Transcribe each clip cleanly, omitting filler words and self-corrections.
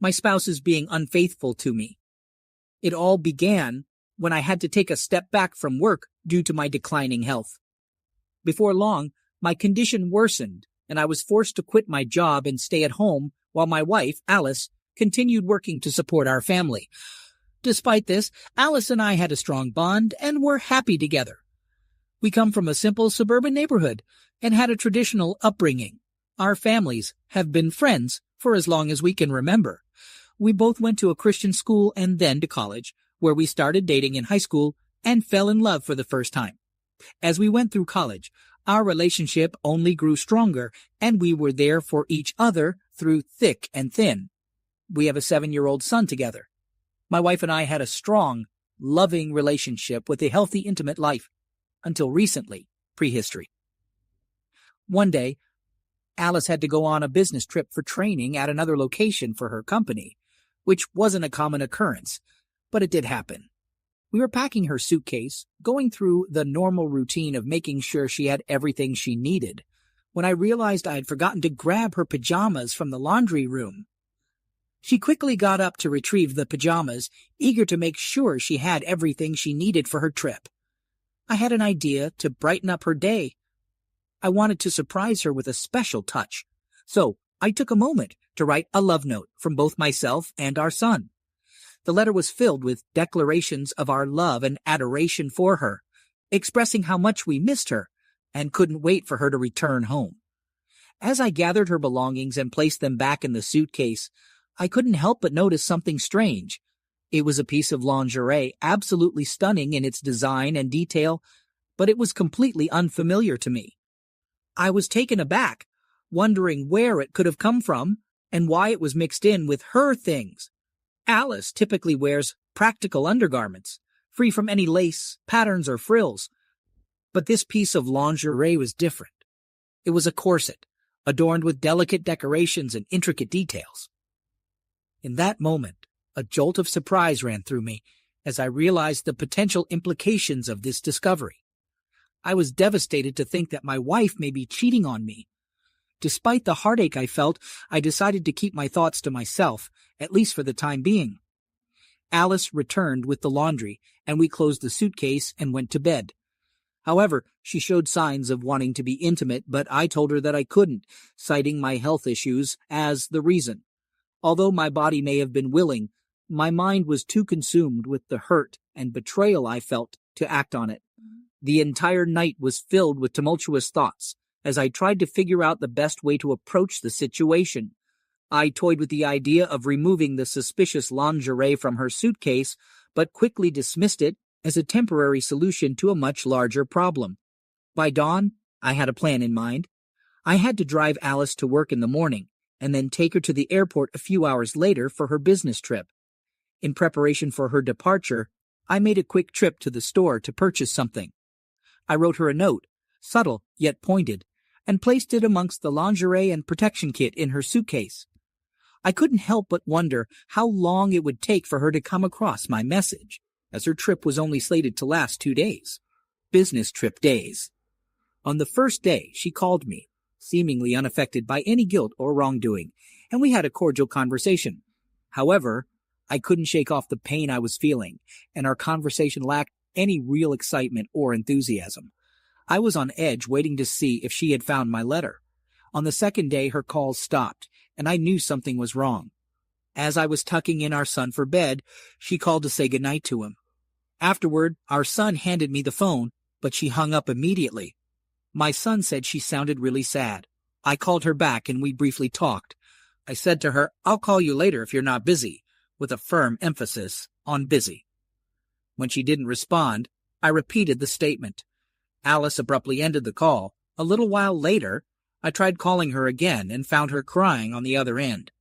my spouse is being unfaithful to me. It all began when I had to take a step back from work due to my declining health. Before long, my condition worsened, and I was forced to quit my job and stay at home while my wife, Alice, continued working to support our family. Despite this, Alice and I had a strong bond and were happy together. We come from a simple suburban neighborhood and had a traditional upbringing. Our families have been friends for as long as we can remember. We both went to a Christian school and then to college, where we started dating in high school and fell in love for the first time. As we went through college, our relationship only grew stronger, and we were there for each other through thick and thin. We have a 7-year-old son together. My wife and I had a strong, loving relationship with a healthy, intimate life, until recently, prehistory. One day, Alice had to go on a business trip for training at another location for her company, which wasn't a common occurrence, but it did happen. We were packing her suitcase, going through the normal routine of making sure she had everything she needed, when I realized I had forgotten to grab her pajamas from the laundry room. She quickly got up to retrieve the pajamas, eager to make sure she had everything she needed for her trip. I had an idea to brighten up her day. I wanted to surprise her with a special touch, so I took a moment to write a love note from both myself and our son. The letter was filled with declarations of our love and adoration for her, expressing how much we missed her and couldn't wait for her to return home. As I gathered her belongings and placed them back in the suitcase, I couldn't help but notice something strange. It was a piece of lingerie, absolutely stunning in its design and detail, but it was completely unfamiliar to me. I was taken aback, wondering where it could have come from and why it was mixed in with her things. Alice typically wears practical undergarments, free from any lace, patterns, or frills. But this piece of lingerie was different. It was a corset, adorned with delicate decorations and intricate details. In that moment, a jolt of surprise ran through me as I realized the potential implications of this discovery. I was devastated to think that my wife may be cheating on me. Despite the heartache I felt, I decided to keep my thoughts to myself, at least for the time being. Alice returned with the laundry, and we closed the suitcase and went to bed. However, she showed signs of wanting to be intimate, but I told her that I couldn't, citing my health issues as the reason. Although my body may have been willing, my mind was too consumed with the hurt and betrayal I felt to act on it. The entire night was filled with tumultuous thoughts as I tried to figure out the best way to approach the situation. I toyed with the idea of removing the suspicious lingerie from her suitcase, but quickly dismissed it as a temporary solution to a much larger problem. By dawn, I had a plan in mind. I had to drive Alice to work in the morning, and then take her to the airport a few hours later for her business trip. In preparation for her departure, I made a quick trip to the store to purchase something. I wrote her a note, subtle yet pointed, and placed it amongst the lingerie and protection kit in her suitcase. I couldn't help but wonder how long it would take for her to come across my message, as her trip was only slated to last 2 days. Business trip days. On the first day, she called me, seemingly unaffected by any guilt or wrongdoing, and we had a cordial conversation. However, I couldn't shake off the pain I was feeling, and our conversation lacked any real excitement or enthusiasm. I was on edge, waiting to see if she had found my letter. On the second day, her calls stopped, and I knew something was wrong. As I was tucking in our son for bed, she called to say goodnight to him. Afterward, our son handed me the phone, but she hung up immediately. My son said she sounded really sad. I called her back and we briefly talked. I said to her, "I'll call you later if you're not busy," with a firm emphasis on busy. When she didn't respond, I repeated the statement. Alice abruptly ended the call. A little while later, I tried calling her again and found her crying on the other end.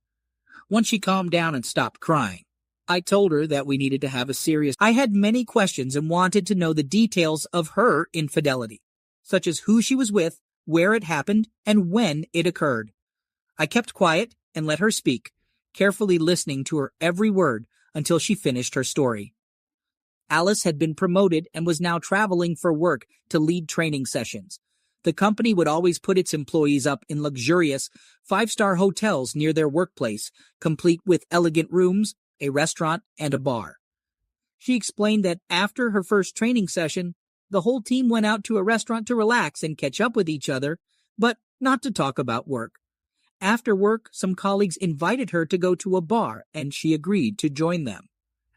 Once she calmed down and stopped crying, I told her that we needed to have a serious... I had many questions and wanted to know the details of her infidelity, such as who she was with, where it happened, and when it occurred. I kept quiet and let her speak, carefully listening to her every word until she finished her story. Alice had been promoted and was now traveling for work to lead training sessions. The company would always put its employees up in luxurious, five-star hotels near their workplace, complete with elegant rooms, a restaurant, and a bar. She explained that after her first training session, the whole team went out to a restaurant to relax and catch up with each other, but not to talk about work. After work, some colleagues invited her to go to a bar, and she agreed to join them.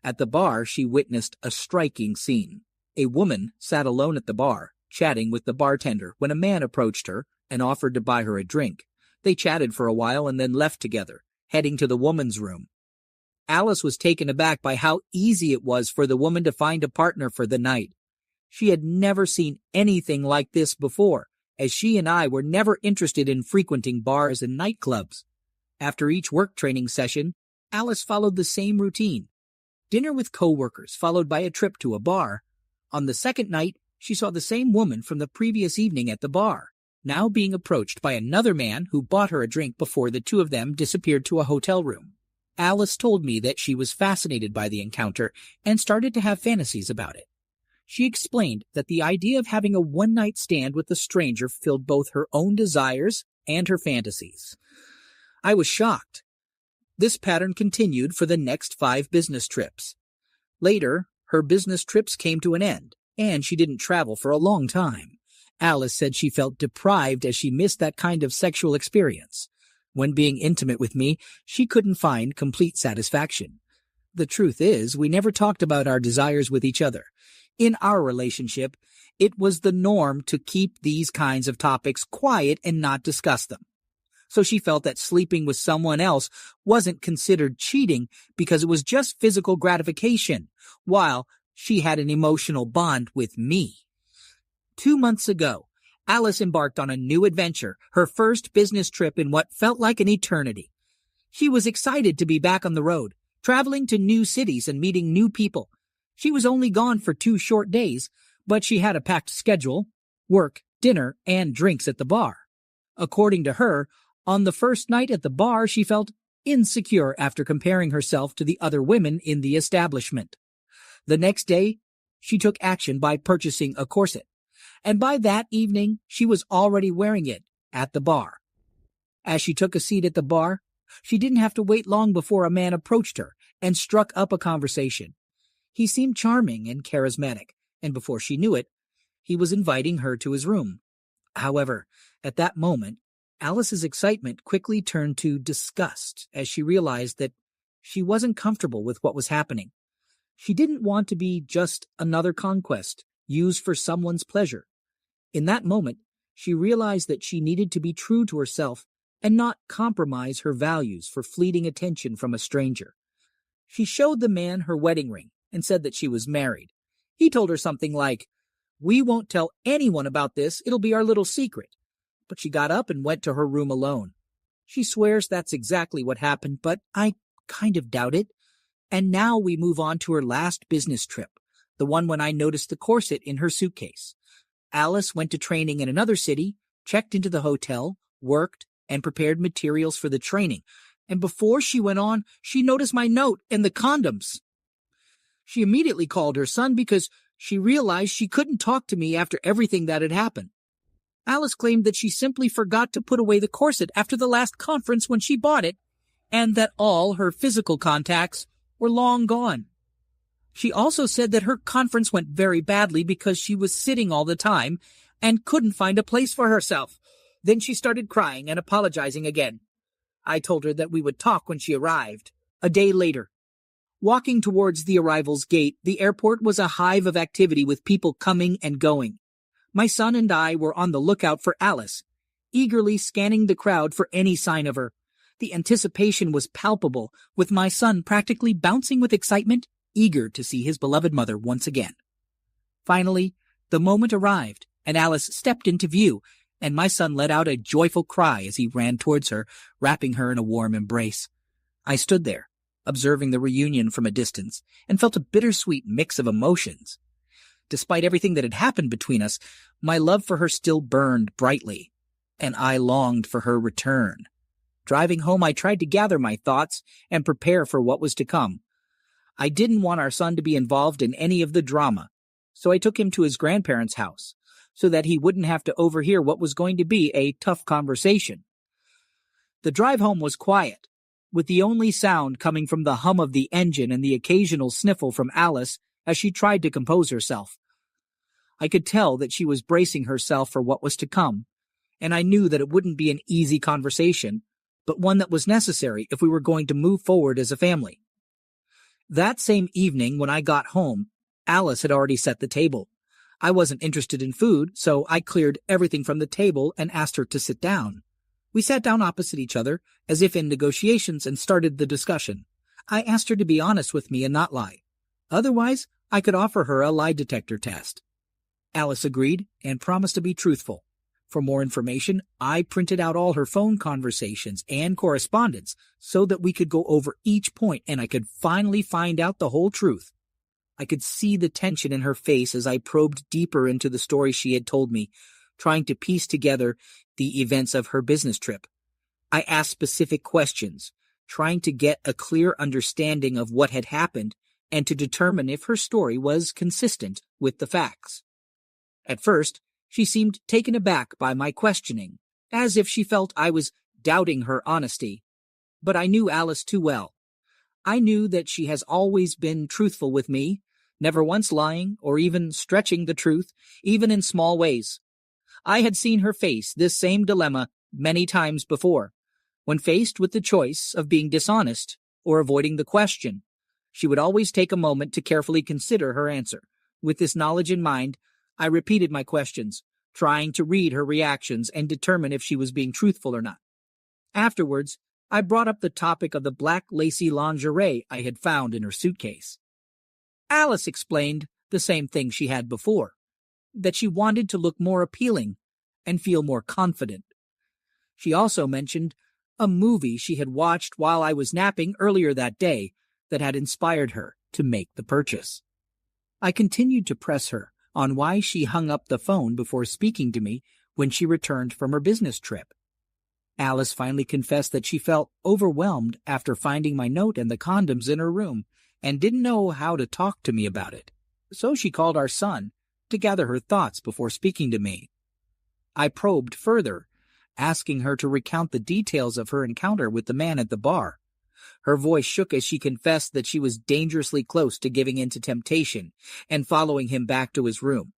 At the bar, she witnessed a striking scene. A woman sat alone at the bar, chatting with the bartender, when a man approached her and offered to buy her a drink. They chatted for a while and then left together, heading to the woman's room. Alice was taken aback by how easy it was for the woman to find a partner for the night. She had never seen anything like this before, as she and I were never interested in frequenting bars and nightclubs. After each work training session, Alice followed the same routine. Dinner with co-workers, followed by a trip to a bar. On the second night, she saw the same woman from the previous evening at the bar, now being approached by another man who bought her a drink before the two of them disappeared to a hotel room. Alice told me that she was fascinated by the encounter and started to have fantasies about it. She explained that the idea of having a one-night stand with a stranger filled both her own desires and her fantasies. I was shocked. This pattern continued for the next 5 business trips. Later, her business trips came to an end, and she didn't travel for a long time. Alice said she felt deprived as she missed that kind of sexual experience. When being intimate with me, she couldn't find complete satisfaction. The truth is, we never talked about our desires with each other. In our relationship, it was the norm to keep these kinds of topics quiet and not discuss them. So she felt that sleeping with someone else wasn't considered cheating because it was just physical gratification, while she had an emotional bond with me. 2 months ago, Alice embarked on a new adventure, her first business trip in what felt like an eternity. She was excited to be back on the road, traveling to new cities and meeting new people. She was only gone for 2 short days, but she had a packed schedule, work, dinner, and drinks at the bar. According to her, on the first night at the bar, she felt insecure after comparing herself to the other women in the establishment. The next day, she took action by purchasing a corset, and by that evening, she was already wearing it at the bar. As she took a seat at the bar, she didn't have to wait long before a man approached her and struck up a conversation. He seemed charming and charismatic, and before she knew it, he was inviting her to his room. However, at that moment, Alice's excitement quickly turned to disgust as she realized that she wasn't comfortable with what was happening. She didn't want to be just another conquest, used for someone's pleasure. In that moment, she realized that she needed to be true to herself and not compromise her values for fleeting attention from a stranger. She showed the man her wedding ring and said that she was married. He told her something like, "We won't tell anyone about this, it'll be our little secret." But she got up and went to her room alone. She swears that's exactly what happened, but I kind of doubt it. And now we move on to her last business trip, the one when I noticed the corset in her suitcase. Alice went to training in another city, checked into the hotel, worked, and prepared materials for the training. And before she went on, she noticed my note and the condoms. She immediately called her son because she realized she couldn't talk to me after everything that had happened. Alice claimed that she simply forgot to put away the corset after the last conference when she bought it, and that all her physical contacts were long gone. She also said that her conference went very badly because she was sitting all the time and couldn't find a place for herself. Then she started crying and apologizing again. I told her that we would talk when she arrived. A day later, walking towards the arrival's gate, the airport was a hive of activity with people coming and going. My son and I were on the lookout for Alice, eagerly scanning the crowd for any sign of her. The anticipation was palpable, with my son practically bouncing with excitement, eager to see his beloved mother once again. Finally, the moment arrived, and Alice stepped into view, and my son let out a joyful cry as he ran towards her, wrapping her in a warm embrace. I stood there, observing the reunion from a distance, and felt a bittersweet mix of emotions. Despite everything that had happened between us, my love for her still burned brightly, and I longed for her return. Driving home, I tried to gather my thoughts and prepare for what was to come. I didn't want our son to be involved in any of the drama, so I took him to his grandparents' house. so that he wouldn't have to overhear what was going to be a tough conversation. The drive home was quiet, with the only sound coming from the hum of the engine and the occasional sniffle from Alice as she tried to compose herself. I could tell that she was bracing herself for what was to come, and I knew that it wouldn't be an easy conversation, but one that was necessary if we were going to move forward as a family. That same evening when I got home, Alice had already set the table. I wasn't interested in food, so I cleared everything from the table and asked her to sit down. We sat down opposite each other, as if in negotiations, and started the discussion. I asked her to be honest with me and not lie. Otherwise, I could offer her a lie detector test. Alice agreed and promised to be truthful. For more information, I printed out all her phone conversations and correspondence so that we could go over each point and I could finally find out the whole truth. I could see the tension in her face as I probed deeper into the story she had told me, trying to piece together the events of her business trip. I asked specific questions, trying to get a clear understanding of what had happened and to determine if her story was consistent with the facts. At first, she seemed taken aback by my questioning, as if she felt I was doubting her honesty. But I knew Alice too well. I knew that she has always been truthful with me, never once lying or even stretching the truth, even in small ways. I had seen her face this same dilemma many times before. When faced with the choice of being dishonest or avoiding the question, she would always take a moment to carefully consider her answer. With this knowledge in mind, I repeated my questions, trying to read her reactions and determine if she was being truthful or not. Afterwards, I brought up the topic of the black lacy lingerie I had found in her suitcase. Alice explained the same thing she had before, that she wanted to look more appealing and feel more confident. She also mentioned a movie she had watched while I was napping earlier that day that had inspired her to make the purchase. I continued to press her on why she hung up the phone before speaking to me when she returned from her business trip. Alice finally confessed that she felt overwhelmed after finding my note and the condoms in her room and didn't know how to talk to me about it. So she called our son to gather her thoughts before speaking to me. I probed further, asking her to recount the details of her encounter with the man at the bar. Her voice shook as she confessed that she was dangerously close to giving in to temptation and following him back to his room.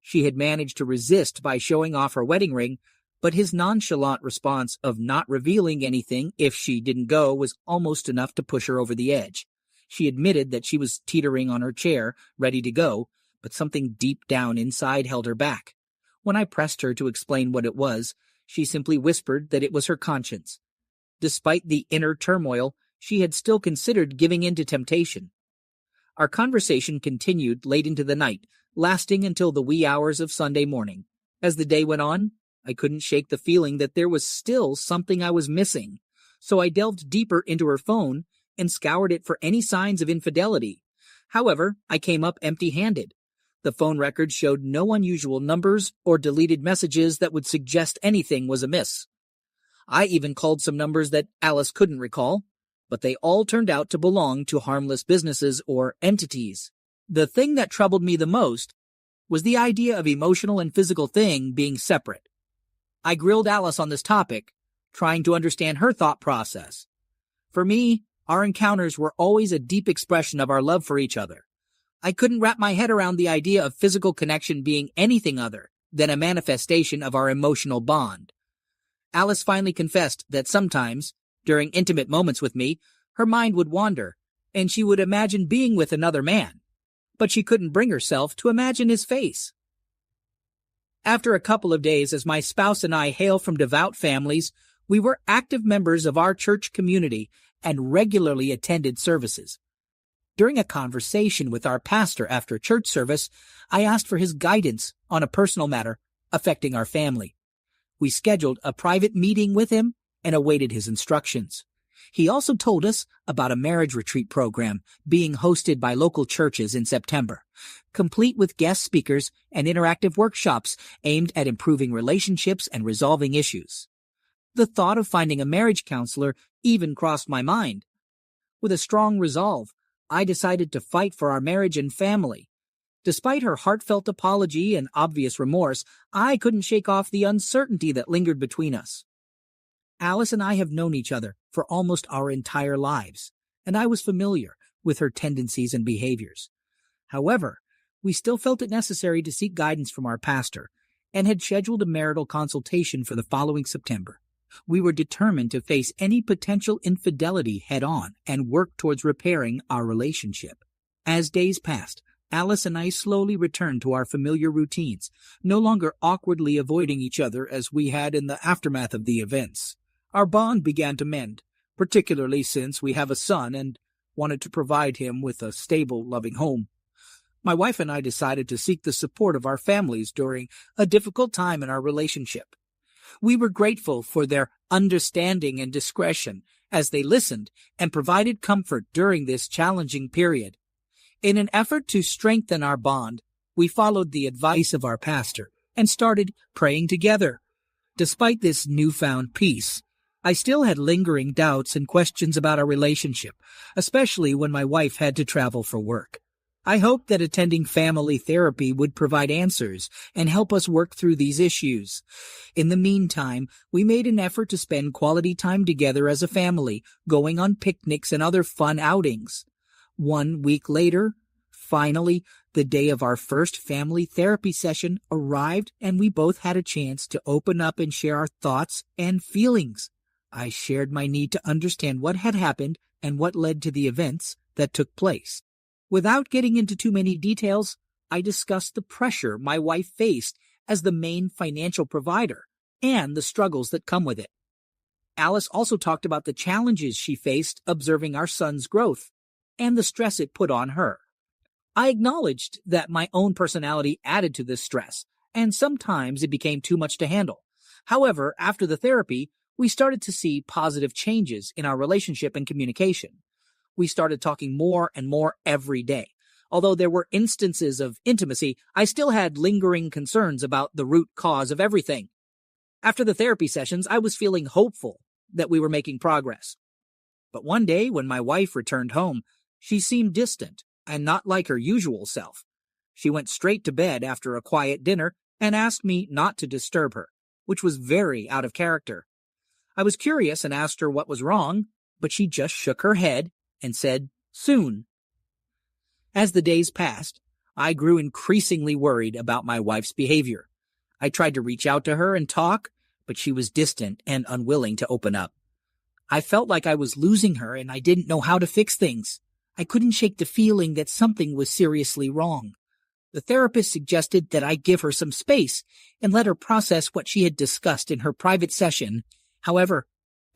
She had managed to resist by showing off her wedding ring, but his nonchalant response of not revealing anything if she didn't go was almost enough to push her over the edge. She admitted that she was teetering on her chair, ready to go, but something deep down inside held her back. When I pressed her to explain what it was, she simply whispered that it was her conscience. Despite the inner turmoil, she had still considered giving in to temptation. Our conversation continued late into the night, lasting until the wee hours of Sunday morning. As the day went on, I couldn't shake the feeling that there was still something I was missing, so I delved deeper into her phone and scoured it for any signs of infidelity. However, I came up empty-handed. The phone record showed no unusual numbers or deleted messages that would suggest anything was amiss. I even called some numbers that Alice couldn't recall, but they all turned out to belong to harmless businesses or entities. The thing that troubled me the most was the idea of emotional and physical thing being separate. I grilled Alice on this topic, trying to understand her thought process. For me, our encounters were always a deep expression of our love for each other. I couldn't wrap my head around the idea of physical connection being anything other than a manifestation of our emotional bond. Alice finally confessed that sometimes, during intimate moments with me, her mind would wander, and she would imagine being with another man, but she couldn't bring herself to imagine his face. After a couple of days, as my spouse and I hail from devout families, we were active members of our church community and regularly attended services. During a conversation with our pastor after church service, I asked for his guidance on a personal matter affecting our family. We scheduled a private meeting with him and awaited his instructions. He also told us about a marriage retreat program being hosted by local churches in September, complete with guest speakers and interactive workshops aimed at improving relationships and resolving issues. The thought of finding a marriage counselor even crossed my mind. With a strong resolve, I decided to fight for our marriage and family. Despite her heartfelt apology and obvious remorse, I couldn't shake off the uncertainty that lingered between us. Alice and I have known each other for almost our entire lives, and I was familiar with her tendencies and behaviors. However, we still felt it necessary to seek guidance from our pastor and had scheduled a marital consultation for the following September. We were determined to face any potential infidelity head-on and work towards repairing our relationship. As days passed, Alice and I slowly returned to our familiar routines, no longer awkwardly avoiding each other as we had in the aftermath of the events. Our bond began to mend, particularly since we have a son and wanted to provide him with a stable, loving home. My wife and I decided to seek the support of our families during a difficult time in our relationship. We were grateful for their understanding and discretion as they listened and provided comfort during this challenging period. In an effort to strengthen our bond, we followed the advice of our pastor and started praying together. Despite this newfound peace, I still had lingering doubts and questions about our relationship, especially when my wife had to travel for work. I hoped that attending family therapy would provide answers and help us work through these issues. In the meantime, we made an effort to spend quality time together as a family, going on picnics and other fun outings. 1 week later, finally, the day of our first family therapy session arrived and we both had a chance to open up and share our thoughts and feelings. I shared my need to understand what had happened and what led to the events that took place. Without getting into too many details, I discussed the pressure my wife faced as the main financial provider and the struggles that come with it. Alice also talked about the challenges she faced observing our son's growth and the stress it put on her. I acknowledged that my own personality added to this stress, and sometimes it became too much to handle. However, after the therapy, we started to see positive changes in our relationship and communication. We started talking more and more every day. Although there were instances of intimacy, I still had lingering concerns about the root cause of everything. After the therapy sessions, I was feeling hopeful that we were making progress. But one day, when my wife returned home, she seemed distant and not like her usual self. She went straight to bed after a quiet dinner and asked me not to disturb her, which was very out of character. I was curious and asked her what was wrong, but she just shook her head and said, "Soon." As the days passed, I grew increasingly worried about my wife's behavior. I tried to reach out to her and talk, but she was distant and unwilling to open up. I felt like I was losing her and I didn't know how to fix things. I couldn't shake the feeling that something was seriously wrong. The therapist suggested that I give her some space and let her process what she had discussed in her private session. However,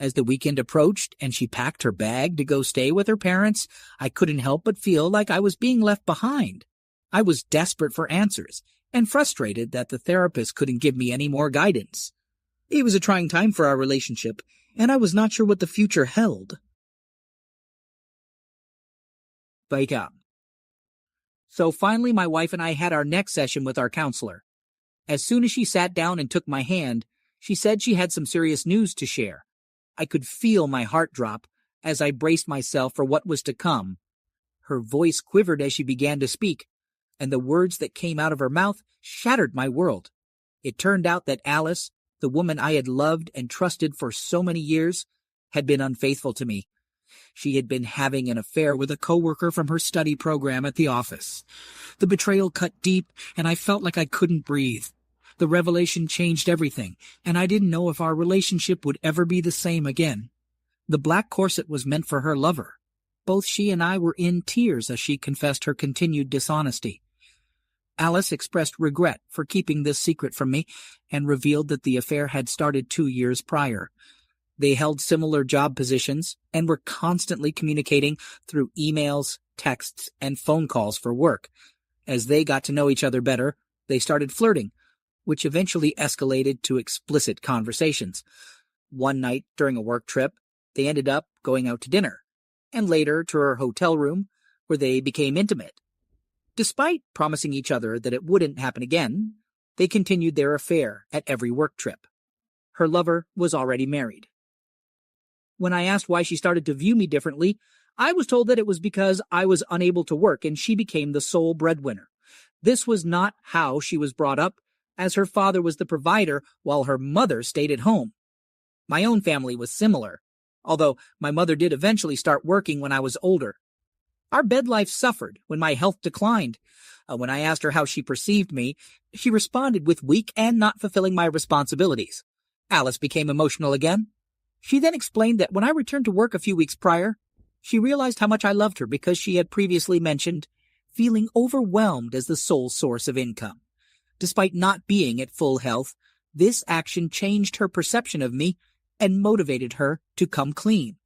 as the weekend approached and she packed her bag to go stay with her parents, I couldn't help but feel like I was being left behind. I was desperate for answers and frustrated that the therapist couldn't give me any more guidance. It was a trying time for our relationship, and I was not sure what the future held. So finally, my wife and I had our next session with our counselor. As soon as she sat down and took my hand, she said she had some serious news to share. I could feel my heart drop as I braced myself for what was to come. Her voice quivered as she began to speak, and the words that came out of her mouth shattered my world. It turned out that Alice, the woman I had loved and trusted for so many years, had been unfaithful to me. She had been having an affair with a coworker from her study program at the office. The betrayal cut deep, and I felt like I couldn't breathe. The revelation changed everything, and I didn't know if our relationship would ever be the same again. The black corset was meant for her lover. Both she and I were in tears as she confessed her continued dishonesty. Alice expressed regret for keeping this secret from me and revealed that the affair had started 2 years prior. They held similar job positions and were constantly communicating through emails, texts, and phone calls for work. As they got to know each other better, they started flirting, which eventually escalated to explicit conversations. One night during a work trip, they ended up going out to dinner, and later to her hotel room, where they became intimate. Despite promising each other that it wouldn't happen again, they continued their affair at every work trip. Her lover was already married. When I asked why she started to view me differently, I was told that it was because I was unable to work and she became the sole breadwinner. This was not how she was brought up, as her father was the provider while her mother stayed at home. My own family was similar, although my mother did eventually start working when I was older. Our bed life suffered when my health declined. When I asked her how she perceived me, she responded with weak and not fulfilling my responsibilities. Alice became emotional again. She then explained that when I returned to work a few weeks prior, she realized how much I loved her because she had previously mentioned feeling overwhelmed as the sole source of income. Despite not being at full health, this action changed her perception of me and motivated her to come clean.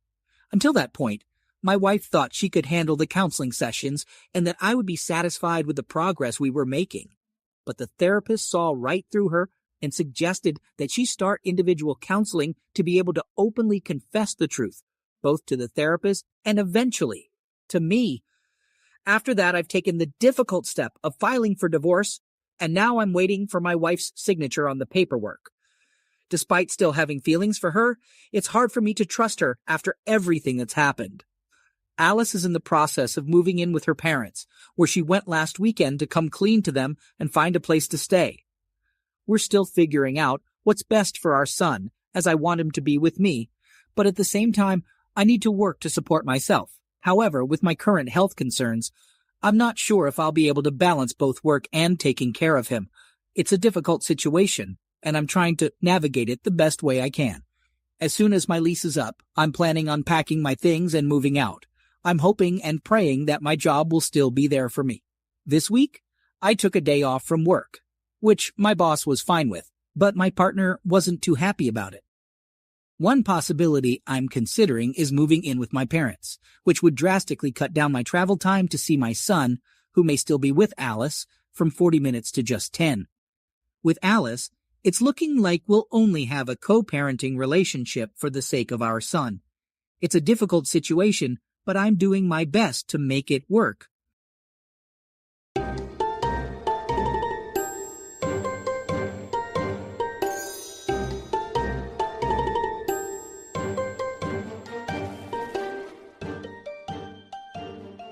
Until that point, my wife thought she could handle the counseling sessions and that I would be satisfied with the progress we were making. But the therapist saw right through her and suggested that she start individual counseling to be able to openly confess the truth, both to the therapist and eventually to me. After that, I've taken the difficult step of filing for divorce, and now I'm waiting for my wife's signature on the paperwork. Despite still having feelings for her, it's hard for me to trust her after everything that's happened. Alice is in the process of moving in with her parents, where she went last weekend to come clean to them and find a place to stay. We're still figuring out what's best for our son, as I want him to be with me, but at the same time, I need to work to support myself. However, with my current health concerns, I'm not sure if I'll be able to balance both work and taking care of him. It's a difficult situation, and I'm trying to navigate it the best way I can. As soon as my lease is up, I'm planning on packing my things and moving out. I'm hoping and praying that my job will still be there for me. This week, I took a day off from work, which my boss was fine with, but my partner wasn't too happy about it. One possibility I'm considering is moving in with my parents, which would drastically cut down my travel time to see my son, who may still be with Alice, from 40 minutes to just 10. With Alice, it's looking like we'll only have a co-parenting relationship for the sake of our son. It's a difficult situation, but I'm doing my best to make it work.